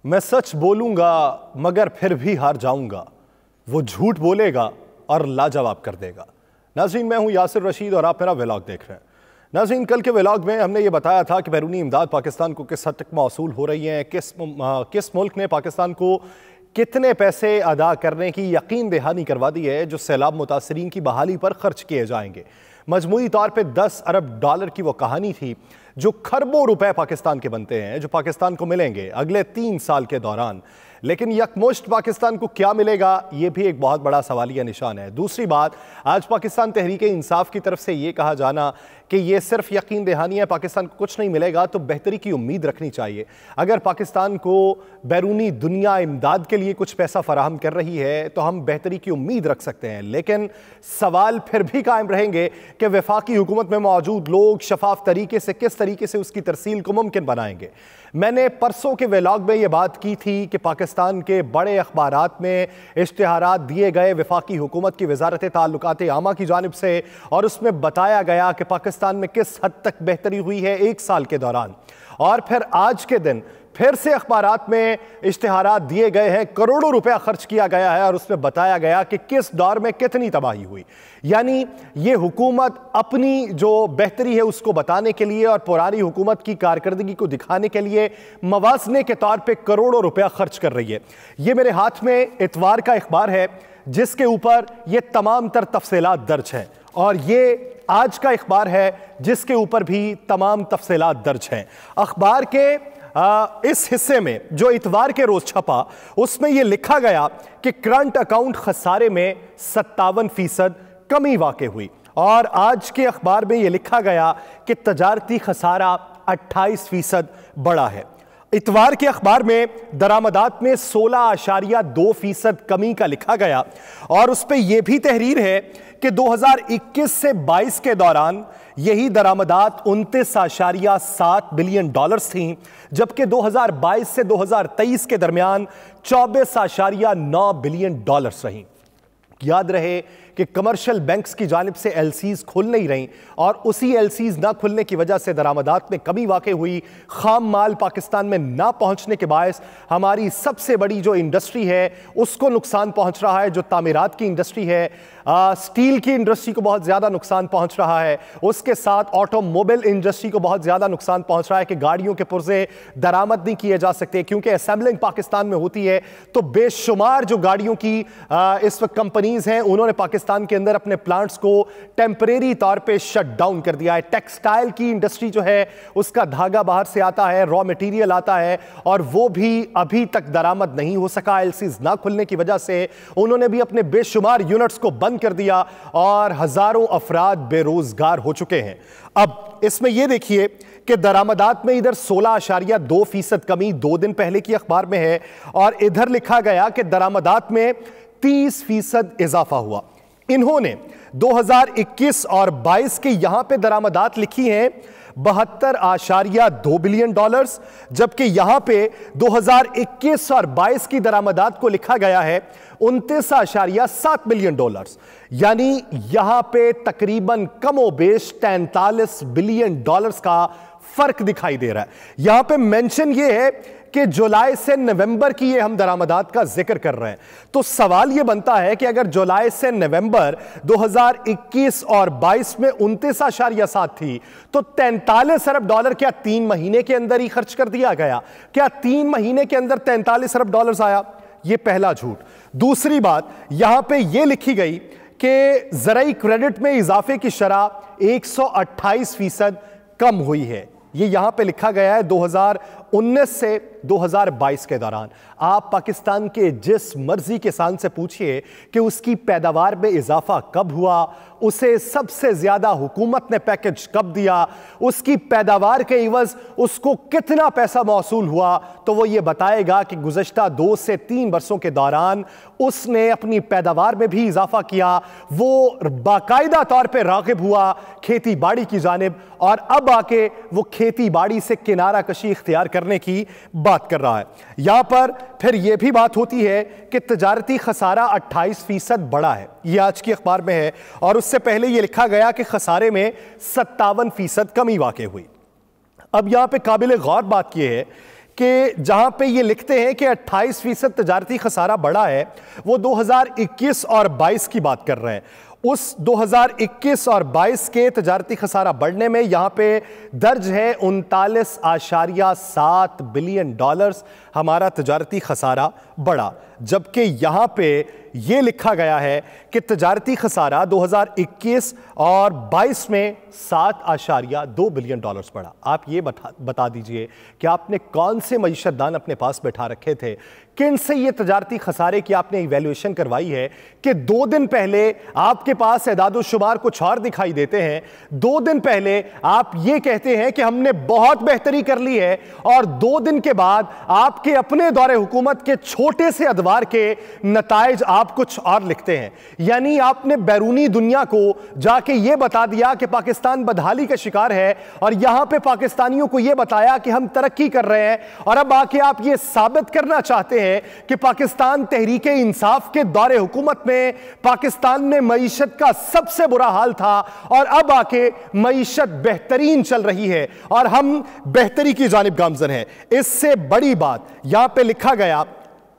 मैं सच बोलूंगा मगर फिर भी हार जाऊंगा, वो झूठ बोलेगा और लाजवाब कर देगा। नाज़रीन, मैं हूं यासिर रशीद और आप मेरा व्लॉग देख रहे हैं। नाज़रीन, कल के व्लॉग में हमने ये बताया था कि बैरूनी इमदाद पाकिस्तान को किस हद तक मौसूल हो रही है, किस मुल्क ने पाकिस्तान को कितने पैसे अदा करने की यकीन दहानी करवा दी है जो सैलाब मुतासरीन की बहाली पर खर्च किए जाएंगे। मजमूई तौर पे 10 अरब डॉलर की वो कहानी थी जो खरबों रुपए पाकिस्तान के बनते हैं, जो पाकिस्तान को मिलेंगे अगले 3 साल के दौरान। लेकिन यकमुश्त पाकिस्तान को क्या मिलेगा, ये भी एक बहुत बड़ा सवालिया निशान है। दूसरी बात, आज पाकिस्तान तहरीक इंसाफ की तरफ से ये कहा जाना कि ये सिर्फ यकीन दहानी है, पाकिस्तान को कुछ नहीं मिलेगा, तो बेहतरी की उम्मीद रखनी चाहिए। अगर पाकिस्तान को बैरूनी दुनिया इमदाद के लिए कुछ पैसा फराहम कर रही है तो हम बेहतरी की उम्मीद रख सकते हैं। लेकिन सवाल फिर भी कायम रहेंगे कि वफाकी हुकूमत में मौजूद लोग शफाफ तरीके से किस तरीके से उसकी तरसील को मुमकिन बनाएंगे। मैंने परसों के व्लॉग में यह बात की थी कि पाकिस्तान के बड़े अखबारात में इश्तिहारात दिए गए वफाकी हुकूमत की वजारत ताल्लुकात आमा की जानिब से, और उसमें बताया गया कि पाकिस्तान में किस हद तक बेहतरी हुई है 1 साल के दौरान। और फिर आज के दिन फिर से अखबारात में इश्तिहारात दिए गए हैं, करोड़ों रुपया खर्च किया गया है और उसमें बताया गया कि किस दौर में कितनी तबाही हुई। यानी ये हुकूमत अपनी जो बेहतरी है उसको बताने के लिए और पुरानी हुकूमत की कारकर्दगी को दिखाने के लिए मवाज़ने के तौर पे करोड़ों रुपया खर्च कर रही है। ये मेरे हाथ में इतवार का अखबार है जिसके ऊपर ये तमाम तर तफसीलात दर्ज हैं, और ये आज का अखबार है जिसके ऊपर भी तमाम तफसीलात दर्ज हैं। अखबार के इस हिस्से में जो इतवार के रोज छपा उसमें यह लिखा गया कि करंट अकाउंट खसारे में 57% कमी वाक़ई हुई, और आज के अखबार में यह लिखा गया कि तजारती खसारा 28% बढ़ा है। इतवार के अखबार में दरामदात में 16.2% कमी का लिखा गया, और उस पर यह भी तहरीर है कि 2021 से 22 के दौरान यही दरामदात 29.7 बिलियन डॉलर्स थीं, जबकि 2022 से 2023 के दरमियान 24.9 बिलियन डॉलर्स रहीं। याद रहे कि कमर्शियल बैंक्स की जानिब से एलसीज खुल नहीं रही, और उसी एलसीज ना खुलने की वजह से दरामदात में कमी वाक़ई हुई। खाम माल पाकिस्तान में ना पहुंचने के बायस हमारी सबसे बड़ी जो इंडस्ट्री है उसको नुकसान पहुंच रहा है, जो तामीरात की इंडस्ट्री है, स्टील की इंडस्ट्री को बहुत ज़्यादा नुकसान पहुंच रहा है। उसके साथ ऑटोमोबाइल इंडस्ट्री को बहुत ज़्यादा नुकसान पहुंच रहा है कि गाड़ियों के पुर्जे दरामद नहीं किए जा सकते, क्योंकि असेंबलिंग पाकिस्तान में होती है। तो बेशुमार जो गाड़ियों की इस वक्त कंपनीज हैं उन्होंने पाकिस्तान के अंदर अपने प्लांट्स को टेम्परेरी तौर पे शट डाउन कर दिया है। टेक्सटाइल की इंडस्ट्री जो है उसका धागा बाहर से आता है, रॉ मटेरियल आता है, और वो भी अभी तक दरामद नहीं हो सका। एलसीज ना खुलने की वजह से उन्होंने भी अपने बेशुमार यूनिट्स को बंद कर दिया और हजारों अफराद बेरोजगार हो चुके हैं। अब इसमें यह देखिए कि दरामदात में इधर 16.2% कमी 2 दिन पहले की अखबार में है, और इधर लिखा गया कि दरामदात में 30% इजाफा हुआ। इन्होंने 2021 और 22 के यहां पे दरामदात लिखी हैं 72.2 बिलियन डॉलर्स, जबकि यहां पे 2021 और 22 की दरामदात को लिखा गया है 29.7 बिलियन डॉलर्स। यानी यहां पे तकरीबन कमोबेश 43 बिलियन डॉलर्स का फर्क दिखाई दे रहा है। यहां पे मेंशन ये है कि जुलाई से नवंबर की ये हम दरामदात का जिक्र कर रहे हैं, तो सवाल ये बनता है कि अगर जुलाई से नवंबर 2021 और 22 में 29.7 थी, तो 43 अरब डॉलर क्या 3 महीने के अंदर ही खर्च कर दिया गया? क्या 3 महीने के अंदर 43 अरब डॉलर आया? ये पहला झूठ। दूसरी बात, यहां पे ये लिखी गई कि ज़राई क्रेडिट में इजाफे की शरह 128% कम हुई है। ये यहां पे लिखा गया है 2019 से 2022 के दौरान। आप पाकिस्तान के जिस मर्जी किसान से पूछिए कि उसकी पैदावार में इजाफा कब हुआ, उसे सबसे ज्यादा हुकूमत ने पैकेज कब दिया, उसकी पैदावार के इवज उसको कितना पैसा मौसूल हुआ, तो वो ये बताएगा कि गुज़श्ता 2 से 3 वर्षों के दौरान उसने अपनी पैदावार में भी इजाफा किया। वो बाकायदा तौर पर राग़िब हुआ खेती बाड़ी की जानिब, और अब आके वो खेती बाड़ी से किनारा कशी इख्तियार करने की बात कर रहा है। यहां पर फिर यह भी बात होती है कि तजारती खसारा 28% बढ़ा है, यह आज की अखबार में है, और उससे पहले यह लिखा गया कि खसारे में 57% कमी वाक़ई हुई। अब यहां पे काबिल गौर बात यह है कि जहां पे ये लिखते हैं कि 28% तजारती खसारा बढ़ा है, वो 2021 और 22 की बात कर रहे हैं। उस 2021 और 22 के तजारती खसारा बढ़ने में यहां पे दर्ज है 39.7 बिलियन डॉलर्स हमारा तजारती खसारा बढ़ा, जबकि यहां पे ये लिखा गया है कि तजारती खसारा 2021 और 22 में 7.2 बिलियन डॉलर्स बढ़ा। आप ये बता दीजिए कि आपने कौन से मईशतदान अपने पास बैठा रखे थे, किन से ये तजारती खसारे की आपने इवैल्यूएशन करवाई है कि 2 दिन पहले आपके पास एदाद शुमार कुछ और दिखाई देते हैं, 2 दिन पहले आप ये कहते हैं कि हमने बहुत बेहतरी कर ली है, और 2 दिन के बाद आपके अपने दौरे हुकूमत के छोटे से अदवार के नताइज आप कुछ और लिखते हैं। यानी आपने बैरूनी दुनिया को जाके ये बता दिया कि पाकिस्तान बदहाली का शिकार है, और यहां पे पाकिस्तानियों को ये बताया कि हम तरक्की कर रहे हैं, और अब आके आप ये साबित करना चाहते हैं कि पाकिस्तान तहरीके इंसाफ के दौरे हुकूमत में पाकिस्तान में मईशत का सबसे बुरा हाल था, और अब आके मईशत बेहतरीन चल रही है और हम बेहतरी की जानिब गामजन हैं। इससे बड़ी बात यहां पे लिखा गया,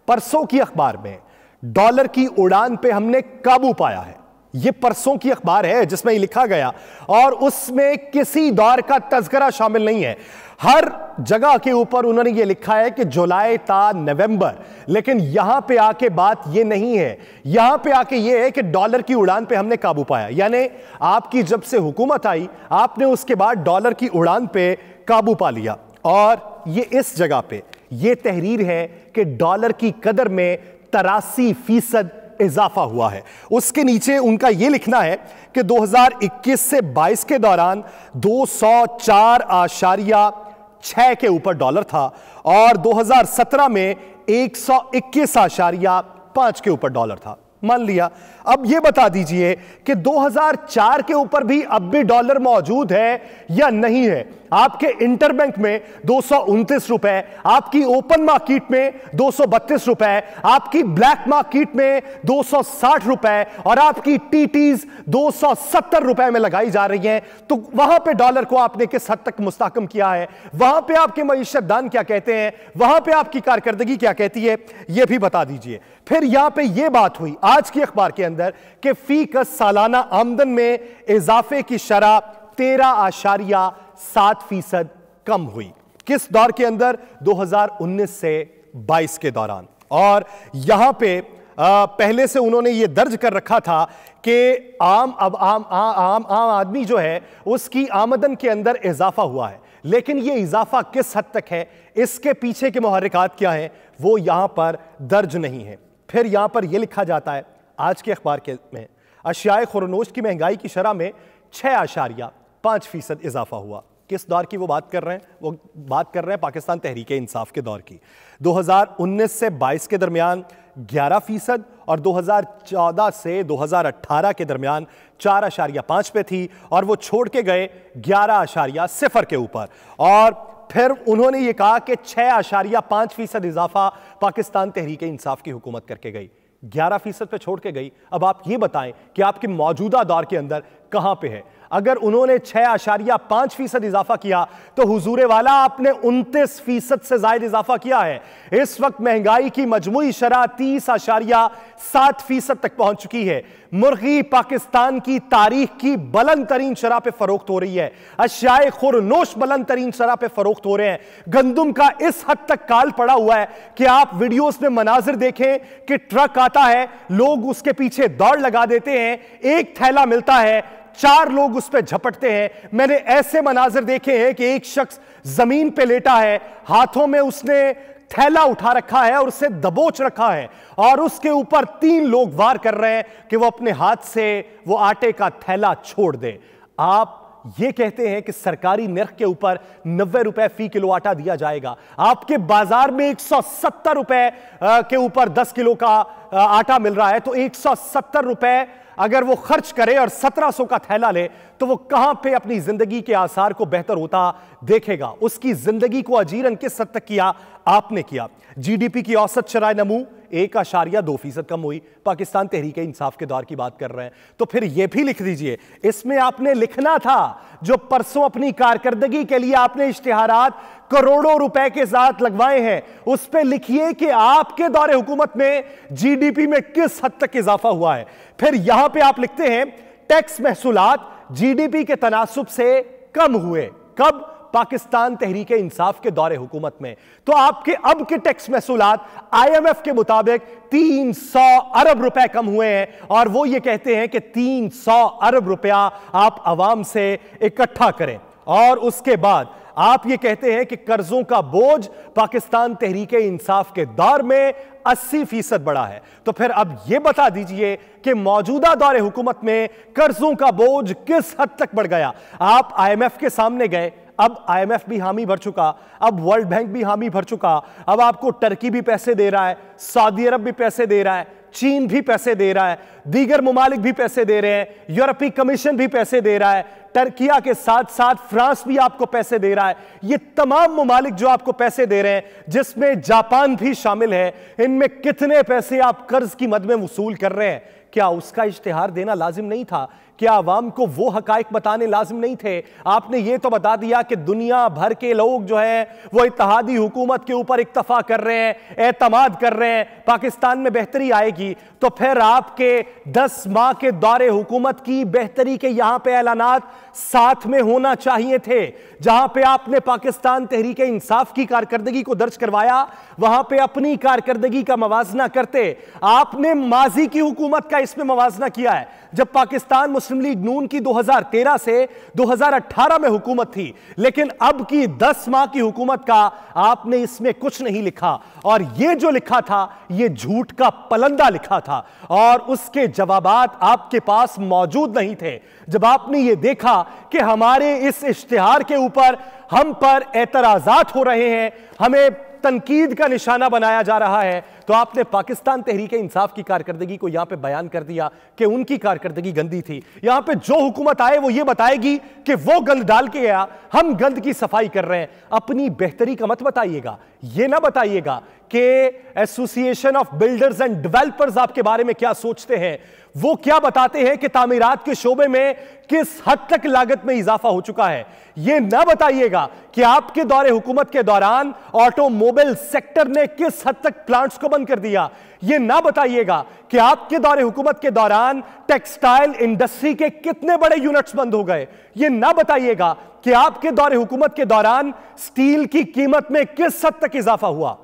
परसों की अखबार में डॉलर की उड़ान पे हमने काबू पाया है। यह परसों की अखबार है जिसमें लिखा गया, और उसमें किसी दौर का तज़किरा शामिल नहीं है। हर जगह के ऊपर उन्होंने यह लिखा है कि जुलाई ता नवंबर, लेकिन यहां पे आके बात यह नहीं है। यहां पे आके यह है कि डॉलर की उड़ान पे हमने काबू पाया, यानी आपकी जब से हुकूमत आई आपने उसके बाद डॉलर की उड़ान पे काबू पा लिया। और ये इस जगह पे यह तहरीर है कि डॉलर की कदर में 83% इजाफा हुआ है। उसके नीचे उनका यह लिखना है कि 2021 से 22 के दौरान 204.6 के ऊपर डॉलर था, और 2017 में 121.5 के ऊपर डॉलर था। मान लिया। अब यह बता दीजिए कि 2004 के ऊपर भी अब भी डॉलर मौजूद है या नहीं है। आपके इंटरबैंक में 229 रुपए, आपकी ओपन मार्केट में 232 रुपए, आपकी ब्लैक मार्केट में 260 रुपए, और आपकी टीटीज 270 रुपए में लगाई जा रही हैं। तो वहां पे डॉलर को आपने किस हद तक मुस्तहकम किया है, वहां पे आपके मईशतदान क्या कहते हैं, वहां पे आपकी कारकर्दगी क्या कहती है, यह भी बता दीजिए। फिर यहां पे यह बात हुई आज की अखबार के अंदर कि फीकस सालाना आमदन में इजाफे की शरह 13.7% कम हुई। किस दौर के अंदर? 2019 से 22 के दौरान। और यहां पे पहले से उन्होंने ये दर्ज कर रखा था कि आम आदमी जो है उसकी आमदन के अंदर इजाफा हुआ है, लेकिन ये इजाफा किस हद तक है, इसके पीछे के मुहर्रिकात क्या हैं, वो यहां पर दर्ज नहीं है। फिर यहां पर यह लिखा जाता है आज के अखबार में, अशियाए खुरनोश की महंगाई की शरह में 6.5% इजाफा हुआ। किस दौर की वो बात कर रहे हैं? वो बात कर रहे हैं पाकिस्तान तहरीके इंसाफ के दौर की। 2019 से 22 के दरमियान 11% और 2014 से 2018 के दरमियान 4.5 पे थी, और वो छोड़ के गए 11.0 के ऊपर। और फिर उन्होंने ये कहा कि 6.5% इजाफा पाकिस्तान तहरीके इंसाफ की हुकूमत करके गई, 11% पे छोड़ के गई। अब आप ये बताएं कि आपके मौजूदा दौर के अंदर कहां पे है? अगर उन्होंने 6.5% इजाफा किया तो हुजूरे वाला आपने 29% से ज्यादा इजाफा किया है। इस वक्त महंगाई की मजमूई शरह 30.7% तक पहुंच चुकी है। मुर्गी पाकिस्तान की तारीख की बुलंद तरीन शरह पे फरोख्त हो रही है। अशियाए खुरनोश बुलंद तरीन शरह पे फरोख्त हो रहे हैं। गंदुम का इस हद तक काल पड़ा हुआ है कि आप वीडियोस में मनाजिर देखें कि ट्रक आता है, लोग उसके पीछे दौड़ लगा देते हैं, एक थैला मिलता है, 4 लोग उस पर झपटते हैं। मैंने ऐसे मनाजिर देखे हैं कि एक शख्स जमीन पे लेटा है, हाथों में उसने थैला उठा रखा है और उसे दबोच रखा है, और उसके ऊपर 3 लोग वार कर रहे हैं कि वो अपने हाथ से वो आटे का थैला छोड़ दे। आप ये कहते हैं कि सरकारी निर्ख के ऊपर 90 रुपए फी किलो आटा दिया जाएगा। आपके बाजार में 170 रुपए के ऊपर 10 किलो का आटा मिल रहा है, तो 170 रुपए अगर वो खर्च करे और 1700 का थैला ले तो वो कहां पे अपनी जिंदगी के आसार को बेहतर होता देखेगा? उसकी जिंदगी को अजीरन किस हद तक किया आपने किया। जीडीपी की औसत शरह नमू 1.2% कम हुई। पाकिस्तान तहरीक इंसाफ के दौर की बात कर रहे हैं, तो फिर यह भी लिख दीजिए। इसमें आपने लिखना था, जो परसों अपनी कारकर्दगी के लिए आपने इश्तिहारात करोड़ों रुपए के साथ लगवाए हैं, उस पर लिखिए कि आपके दौरे हुकूमत में जीडीपी में किस हद तक इजाफा हुआ है। फिर यहां पे आप लिखते हैं टैक्स महसूलात जीडीपी के तनासुब से कम हुए। कब? पाकिस्तान तहरीक इंसाफ के दौरे हुकूमत में। तो आपके अब के टैक्स महसूलात आईएमएफ के मुताबिक 300 अरब रुपए कम हुए हैं, और वो ये कहते हैं कि 300 अरब रुपया आप आवाम से इकट्ठा करें। और उसके बाद आप ये कहते हैं कि कर्जों का बोझ पाकिस्तान तहरीक इंसाफ के दौर में 80% बढ़ा है। तो फिर अब यह बता दीजिए कि मौजूदा दौरे हुकूमत में कर्जों का बोझ किस हद तक बढ़ गया। आप आईएमएफ के सामने गए, अब आईएमएफ भी हामी भर चुका, अब वर्ल्ड बैंक भी हामी भर चुका, अब आपको टर्की भी पैसे दे रहा है, सऊदी अरब भी पैसे दे रहा है, चीन भी पैसे दे रहा है, दीगर मुमालिक भी पैसे दे रहे हैं, यूरोपीय कमीशन भी पैसे दे रहा है, टर्किया के साथ साथ फ्रांस भी आपको पैसे दे रहा है। ये तमाम मुमालिक जो आपको पैसे दे रहे हैं, जिसमें जापान भी शामिल है, इनमें कितने पैसे आप कर्ज की मद में वसूल कर रहे हैं? क्या उसका इश्तिहार देना लाजिम नहीं था? क्या आवाम को वो हकाइक बताने लाजिम नहीं थे? आपने ये तो बता दिया कि दुनिया भर के लोग जो है वो इत्तेहादी हुकूमत के ऊपर इक्तफा कर रहे हैं, एतमाद कर रहे हैं, पाकिस्तान में बेहतरी आएगी। तो फिर आपके 10 माह के दौरे हुकूमत की बेहतरी के यहां पे ऐलानात साथ में होना चाहिए थे। जहां पे आपने पाकिस्तान तहरीक इंसाफ की कारकर्दगी को दर्ज करवाया, वहां पे अपनी कारकर्दगी का मवाजना करते। आपने माजी की हुकूमत का इसमें मवाजना किया है, जब पाकिस्तान मुस्लिम लीग नून की 2013 से 2018 में हुकूमत थी, लेकिन अब की 10 माह की हुकूमत का आपने इसमें कुछ नहीं लिखा। और यह जो लिखा था, यह झूठ का पलंदा लिखा था, और उसके जवाबात आपके पास मौजूद नहीं थे। जब आपने यह देखा कि हमारे इस इश्तिहार के ऊपर हम पर एतराजात हो रहे हैं, हमें तनकीद का निशाना बनाया जा रहा है, तो आपने पाकिस्तान तहरीक इंसाफ की कारकर्दगी को यहां पे बयान कर दिया कि उनकी कारकर्दगी गंदी थी। यहां पे जो हुकूमत आए वो ये बताएगी कि वो गंद डाल के गया, हम गंद की सफाई कर रहे हैं। अपनी बेहतरी का मत बताइएगा, ये ना बताइएगा कि association of builders and developers आपके बारे में क्या सोचते हैं। वो क्या बताते हैं कि तामीरात के शोबे में किस हद तक लागत में इजाफा हो चुका है। यह ना बताइएगा कि आपके दौरे हुकूमत के दौरान ऑटोमोबाइल सेक्टर ने किस हद तक प्लांट्स को बंद कर दिया। यह ना बताइएगा कि आपके दौरे हुकूमत के दौरान टेक्सटाइल इंडस्ट्री के कितने बड़े यूनिट्स बंद हो गए। यह ना बताइएगा कि आपके दौरे हुकूमत के दौरान स्टील की कीमत में किस हद तक इजाफा हुआ।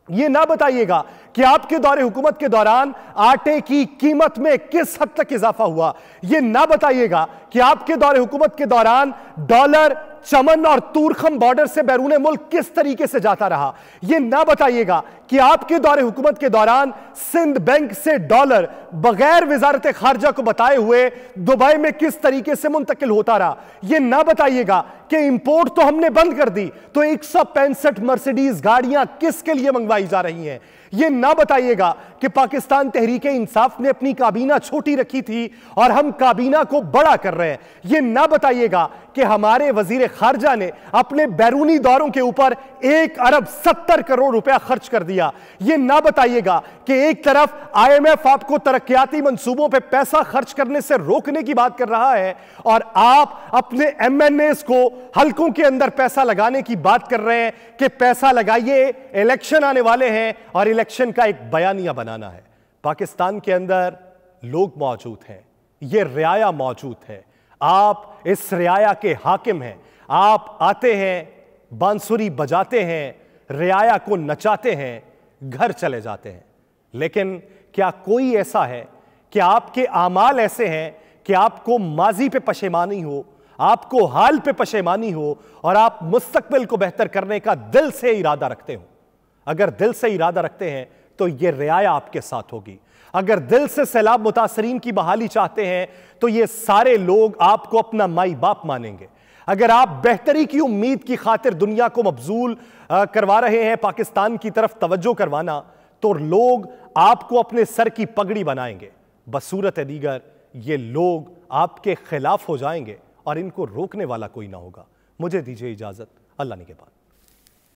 यह ना बताइएगा कि आपके दौरे हुकूमत के दौरान आटे की कीमत में किस हद तक इजाफा हुआ। यह ना बताइएगा कि आपके दौरे हुकूमत के दौरान डॉलर चमन और तूरखम बॉर्डर से बैरून मुल्क किस तरीके से जाता रहा। यह ना बताइएगा कि आपके दौरे हुकूमत के दौरान सिंध बैंक से डॉलर बगैर वजारत खारजा को बताए हुए दुबई में किस तरीके से मुंतकिल होता रहा। यह ना बताइएगा कि इंपोर्ट तो हमने बंद कर दी, तो 165 मर्सिडीज गाड़ियां किसके लिए मंगवाई जा रही हैं। यह ना बताइएगा कि पाकिस्तान तहरीक इंसाफ ने अपनी काबीना छोटी रखी थी और हम काबीना को बड़ा कर रहे हैं। यह ना बताइएगा कि हमारे वजीर खारजा ने अपने बैरूनी दौरों के ऊपर 1 अरब 70 करोड़ रुपया खर्च कर दिया। यह ना बताइएगा कि एक तरफ आईएमएफ आपको तरक्याती मंसूबों पर पैसा खर्च करने से रोकने की बात कर रहा है, और आप अपने एमएनएस को हलकों के अंदर पैसा लगाने की बात कर रहे हैं कि पैसा लगाइए, इलेक्शन आने वाले हैं और इलेक्शन का एक बयानिया बनाना है। पाकिस्तान के अंदर लोग मौजूद हैं, यह रियाया मौजूद है, आप इस रियाया के हाकिम हैं। आप आते हैं, बांसुरी बजाते हैं, रियाया को नचाते हैं, घर चले जाते हैं। लेकिन क्या कोई ऐसा है कि आपके आमाल ऐसे हैं कि आपको माजी पे पशेमानी हो, आपको हाल पे पशेमानी हो, और आप मुस्तकबिल को बेहतर करने का दिल से इरादा रखते हो? अगर दिल से इरादा रखते हैं तो यह रियाया आपके साथ होगी। अगर दिल से सैलाब मुतासरीन की बहाली चाहते हैं तो ये सारे लोग आपको अपना माई बाप मानेंगे। अगर आप बेहतरी की उम्मीद की खातिर दुनिया को मबजूल करवा रहे हैं पाकिस्तान की तरफ तवज्जो करवाना, तो लोग आपको अपने सर की पगड़ी बनाएंगे। बसूरत दीगर ये लोग आपके खिलाफ हो जाएंगे और इनको रोकने वाला कोई ना होगा। मुझे दीजिए इजाजत, अल्लाह ने के बाद।